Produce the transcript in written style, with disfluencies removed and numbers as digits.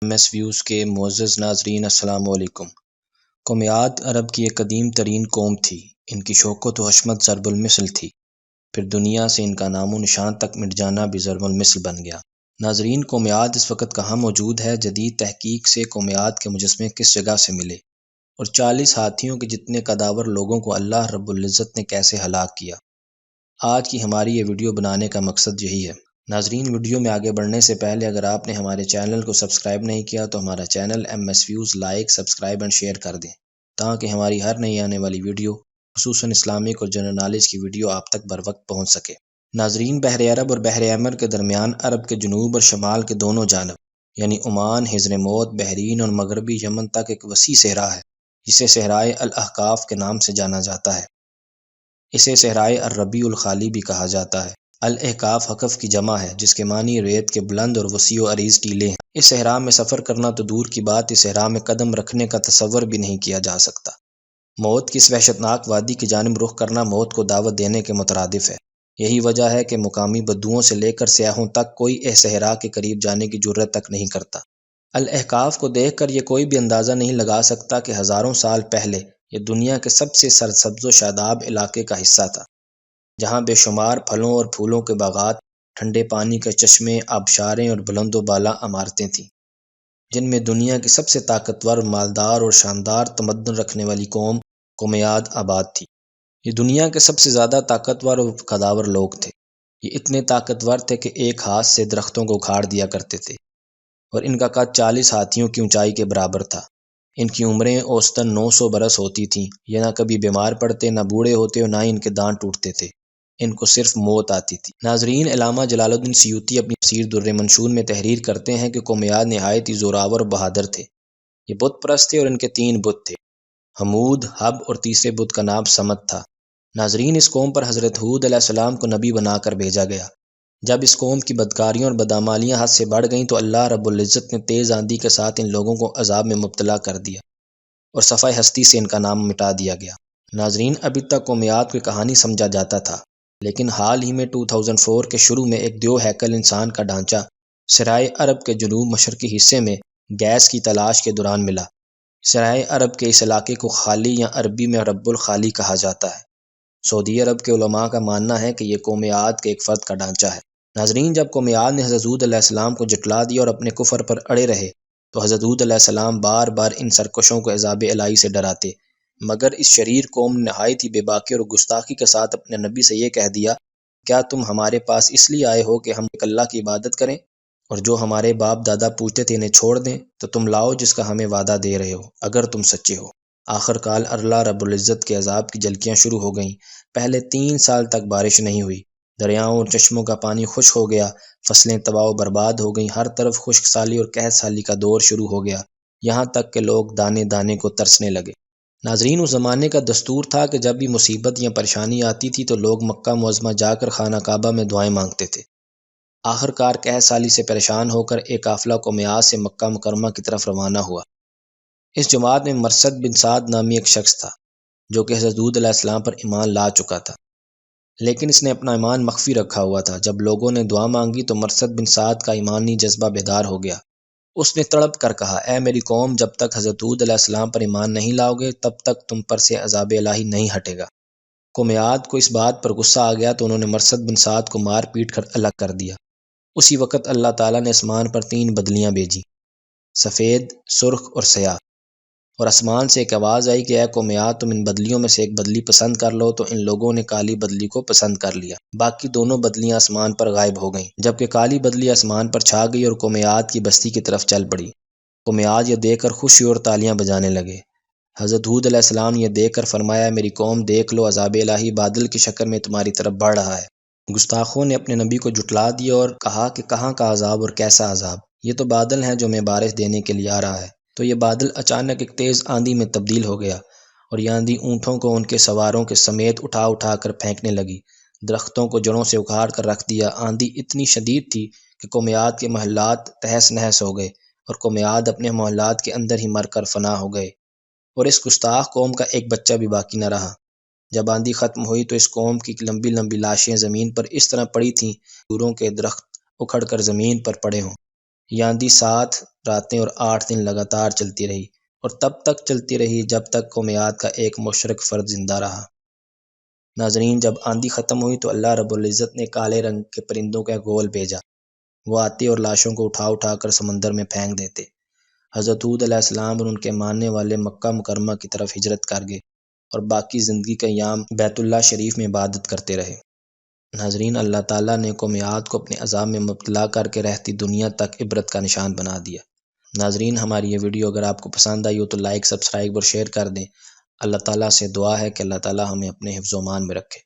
MS views کے معزز ناظرین السلام علیکم۔ قوم عاد عرب کی ایک قدیم ترین قوم تھی۔ ان کی شوکت و حشمت ضرب المثل تھی، پھر دنیا سے ان کا نام و نشان تک مٹ جانا بھی ضرب المثل بن گیا۔ ناظرین، قوم عاد اس وقت کہاں موجود ہے؟ جدید تحقیق سے قوم عاد کے مجسمے کس جگہ سے ملے اور 40 ہاتھیوں کے جتنے قداور لوگوں کو اللہ رب العزت نے کیسے ہلاک کیا؟ آج کی ہماری یہ ویڈیو بنانے کا مقصد یہی ہے۔ ناظرین، ویڈیو میں آگے بڑھنے سے پہلے اگر آپ نے ہمارے چینل کو سبسکرائب نہیں کیا تو ہمارا channel MS views like, subscribe and share کر دیں تاکہ ہماری ہر نئی آنے والی ویڈیو خصوصاً اسلامک اور جنرل نالج کی ویڈیو آپ تک بر وقت پہنچ سکے۔ ناظرین، بحر عرب اور بحر احمر کے درمیان عرب کے جنوب اور شمال کے دونوں جانب یعنی عمان، حضر موت، بحرین اور مغربی یمن تک ایک وسیع صحرا ہے جسے صحرائے الاحقاف کے نام سے جانا جاتا ہے۔ اسے صحرائے الربیع الخالی بھی کہا جاتا ہے۔ الاحقاف حقف کی جمع ہے جس کے معنی ریت کے بلند اور وسیع و عریض ٹیلے ہیں۔ اس صحرا میں سفر کرنا تو دور کی بات، اس صحرا میں قدم رکھنے کا تصور بھی نہیں کیا جا سکتا۔ موت کی اس وحشتناک وادی کی جانب رخ کرنا موت کو دعوت دینے کے مترادف ہے۔ یہی وجہ ہے کہ مقامی بدوؤں سے لے کر سیاحوں تک کوئی اس صحرا کے قریب جانے کی جرات تک نہیں کرتا۔ الاحقاف کو دیکھ کر یہ کوئی بھی اندازہ نہیں لگا سکتا کہ ہزاروں سال پہلے یہ دنیا کے سب سے سرسبز و شاداب علاقے کا حصہ تھا، جہاں بے شمار پھلوں اور پھولوں کے باغات، ٹھنڈے پانی کے چشمے، آبشاریں اور بلند و بالا عمارتیں تھیں، جن میں دنیا کی سب سے طاقتور، مالدار اور شاندار تمدن رکھنے والی قوم عاد آباد تھی۔ یہ دنیا کے سب سے زیادہ طاقتور اور قداور لوگ تھے۔ یہ اتنے طاقتور تھے کہ ایک ہاتھ سے درختوں کو اکھاڑ دیا کرتے تھے اور ان کا قد 40 ہاتھیوں کی اونچائی کے برابر تھا۔ ان کی عمریں اوسطاً 900 برس ہوتی تھیں۔ یہ نہ کبھی بیمار پڑتے، نہ بوڑھے ہوتے اور نہ ہی ان کے دانت ٹوٹتے تھے۔ ان کو صرف موت آتی تھی۔ ناظرین، علامہ جلال الدین سیوطی اپنی تفسیر در منشور میں تحریر کرتے ہیں کہ قوم عاد نہایت ہی زوراور اور بہادر تھے۔ یہ بت پرست تھے اور ان کے 3 بت تھے، حمود، حب اور تیسرے بت کا نام سمت تھا۔ ناظرین، اس قوم پر حضرت ہود علیہ السلام کو نبی بنا کر بھیجا گیا۔ جب اس قوم کی بدکاریاں اور بدعمالیاں حد سے بڑھ گئیں تو اللہ رب العزت نے تیز آندھی کے ساتھ ان لوگوں کو عذاب میں مبتلا کر دیا اور صفحہ ہستی سے ان کا نام مٹا دیا گیا۔ ناظرین، ابھی تک قوم عاد کو کہانی سمجھا جاتا تھا، لیکن حال ہی میں 2004 کے شروع میں ایک دیو ہیکل انسان کا ڈھانچہ صحرائے عرب کے جنوب مشرقی حصے میں گیس کی تلاش کے دوران ملا۔ صحرائے عرب کے اس علاقے کو خالی یا عربی میں رب الخالی کہا جاتا ہے۔ سعودی عرب کے علماء کا ماننا ہے کہ یہ قوم عاد کے ایک فرد کا ڈھانچہ ہے۔ ناظرین، جب قوم عاد نے حضرت ہود علیہ السلام کو جھٹلا دیا اور اپنے کفر پر اڑے رہے تو حضرت ہود علیہ السلام بار بار ان سرکشوں کو عذاب الہی سے ڈراتے، مگر اس شریر قوم نے نہایت ہی بے باکی اور گستاخی کے ساتھ اپنے نبی سے یہ کہہ دیا، کیا تم ہمارے پاس اس لیے آئے ہو کہ ہم ایک اللہ کی عبادت کریں اور جو ہمارے باپ دادا پوچھتے تھے انہیں چھوڑ دیں؟ تو تم لاؤ جس کا ہمیں وعدہ دے رہے ہو اگر تم سچے ہو۔ آخر کار اللہ رب العزت کے عذاب کی جھلکیاں شروع ہو گئیں۔ پہلے 3 سال تک بارش نہیں ہوئی، دریاؤں اور چشموں کا پانی خشک ہو گیا، فصلیں تباہ و برباد ہو گئیں، ہر طرف خشک سالی اور قحط سالی کا دور شروع ہو گیا، یہاں تک کہ لوگ دانے دانے کو ترسنے لگے۔ ناظرین، اس زمانے کا دستور تھا کہ جب بھی مصیبت یا پریشانی آتی تھی تو لوگ مکہ معظمہ جا کر خانہ کعبہ میں دعائیں مانگتے تھے۔ آخر کار قحط سالی سے پریشان ہو کر ایک قافلہ قوم عاد سے مکہ مکرمہ کی طرف روانہ ہوا۔ اس جماعت میں مرثد بن سعد نامی ایک شخص تھا جو کہ حضرت ہود علیہ السلام پر ایمان لا چکا تھا، لیکن اس نے اپنا ایمان مخفی رکھا ہوا تھا۔ جب لوگوں نے دعا مانگی تو مرثد بن سعد کا ایمانی جذبہ بیدار ہو گیا۔ اس نے تڑپ کر کہا، اے میری قوم، جب تک حضرت ہود علیہ السلام پر ایمان نہیں لاؤ گے تب تک تم پر سے عذاب الہی نہیں ہٹے گا۔ قوم عاد کو اس بات پر غصہ آ گیا تو انہوں نے مرثد بن سعد کو مار پیٹ کر الگ کر دیا۔ اسی وقت اللہ تعالیٰ نے آسمان پر 3 بدلیاں بھیجیں، سفید، سرخ اور سیاہ، اور آسمان سے ایک آواز آئی کہ اے قوم عاد، تم ان بدلیوں میں سے ایک بدلی پسند کر لو۔ تو ان لوگوں نے کالی بدلی کو پسند کر لیا۔ باقی دونوں بدلیاں آسمان پر غائب ہو گئیں، جبکہ کالی بدلی آسمان پر چھا گئی اور قوم عاد کی بستی کی طرف چل پڑی۔ قوم عاد یہ دیکھ کر خوشی اور تالیاں بجانے لگے۔ حضرت ہود علیہ السلام نے یہ دیکھ کر فرمایا، میری قوم دیکھ لو، عذاب الہی بادل کی شکل میں تمہاری طرف بڑھ رہا ہے۔ گستاخوں نے اپنے نبی کو جھٹلا دیا اور کہا کہ کہاں کا عذاب اور کیسا عذاب؟ یہ تو بادل ہے جو ہمیں بارش دینے کے لیے آ رہا ہے۔ تو یہ بادل اچانک ایک تیز آندھی میں تبدیل ہو گیا اور یہ آندھی اونٹوں کو ان کے سواروں کے سمیت اٹھا اٹھا کر پھینکنے لگی، درختوں کو جڑوں سے اکھاڑ کر رکھ دیا۔ آندھی اتنی شدید تھی کہ قوم عاد کے محلات تہس نہس ہو گئے اور قوم عاد اپنے محلات کے اندر ہی مر کر فنا ہو گئے، اور اس گستاخ قوم کا ایک بچہ بھی باقی نہ رہا۔ جب آندھی ختم ہوئی تو اس قوم کی لمبی لمبی لاشیں زمین پر اس طرح پڑی تھیں دوروں کے درخت اکھڑ کر زمین پر پڑے ہوں۔ یہ آندھی 7 راتیں اور 8 دن لگاتار چلتی رہی اور تب تک چلتی رہی جب تک قوم عاد کا ایک مشرک فرد زندہ رہا۔ ناظرین، جب آندھی ختم ہوئی تو اللہ رب العزت نے کالے رنگ کے پرندوں کا گول بھیجا۔ وہ آتے اور لاشوں کو اٹھا اٹھا کر سمندر میں پھینک دیتے۔ حضرت ہود علیہ السلام اور ان کے ماننے والے مکہ مکرمہ کی طرف ہجرت کر گئے اور باقی زندگی کا ایام بیت اللہ شریف میں عبادت کرتے رہے۔ ناظرین، اللہ تعالیٰ نے قوم عاد کو اپنے عذاب میں مبتلا کر کے رہتی دنیا تک عبرت کا نشان بنا دیا۔ ناظرین، ہماری یہ ویڈیو اگر آپ کو پسند آئی ہو تو لائک، سبسکرائب اور شیئر کر دیں۔ اللہ تعالیٰ سے دعا ہے کہ اللہ تعالیٰ ہمیں اپنے حفظ و امان میں رکھے۔